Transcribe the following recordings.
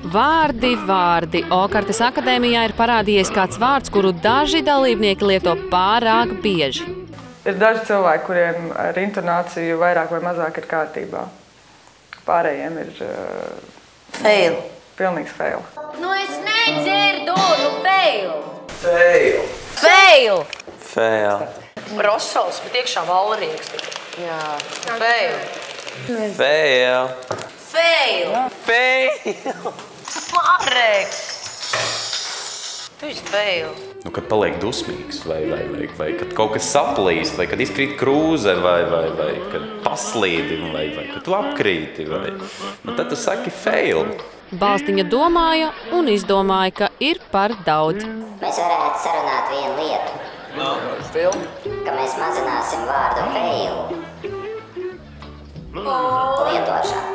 Vārdi, vārdi. Okartes akadēmijā ir parādījies kāds vārds, kuru daži dalībnieki lieto pārāk bieži. Ir daži cilvēki, kuriem ar intonāciju vairāk vai mazāk ir kārtībā. Pārējiem ir fail. Pilnīgs fail. Nu es nedzirdu, nu fail. Fail. Fail. Fail. Rosals, bet iekšā valrieks. Jā. Fail. Fail. Fail. Fail. Marek. Tu esi fail. Nu, kad paliek dusmīgs, vai kad kaut kas saplīst, vai kad izkrīt krūze, vai kad paslīdi, vai kad tu apkrīti, nu, tad tu saki fail. Balstiņa domāja un izdomāja, ka ir par daudz. Mēs varētu sarunāt vienu lietu. Ka mēs mazināsim vārdu fail lietošanu.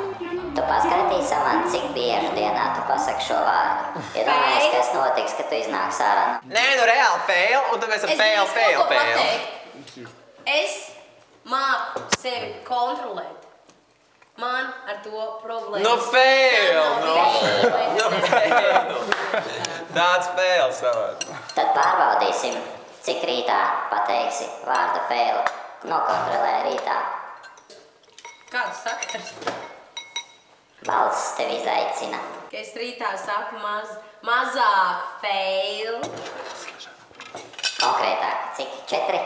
Tu paskaitīsi man, cik bieži dienā tu pasaki šo vārdu. Ja domājies, kas notiks, kad tu iznāks ārā. Nē, nu reāli fail, un tad mēs ar fail. Es māku sevi kontrolēt. Man ar to problēmas. Nu fail! Nu fail! Tāds fail savāds. Tad pārbaudīsim, cik rītā pateiksi vārdu fail. Nokontrolē rītā. Kāds sakars? Balss tevi izaicina. Ka es rītā saku mazāk fail. Konkrētāk, cik? 4?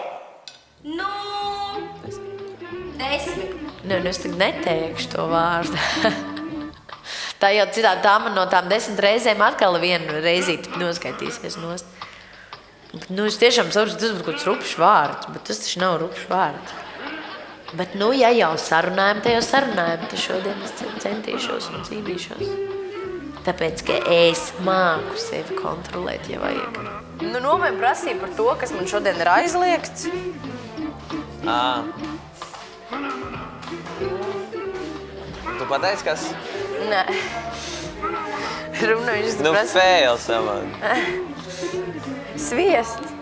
Nu, 10. Nu, es tagad neteikšu to vārdu. Tā jau citādi tā man no tām 10 reizēm atkal vienu reizīti noskaitīsies nost. Nu, es tiešām saprotu, tas būtu kaut kāds rupšs vārds, bet tas taču nav rupšs vārds. Bet, nu, ja jau sarunājam, tad jau sarunājam, tad šodien es centīšos un cīnīšos. Tāpēc, ka es māku sevi kontrolēt, ja vajag. Nu, novēm prasīja par to, kas man šodien ir aizliegts. Tu pateici, kas? Nē. Runājuši, Nu fail savāds. Sviest.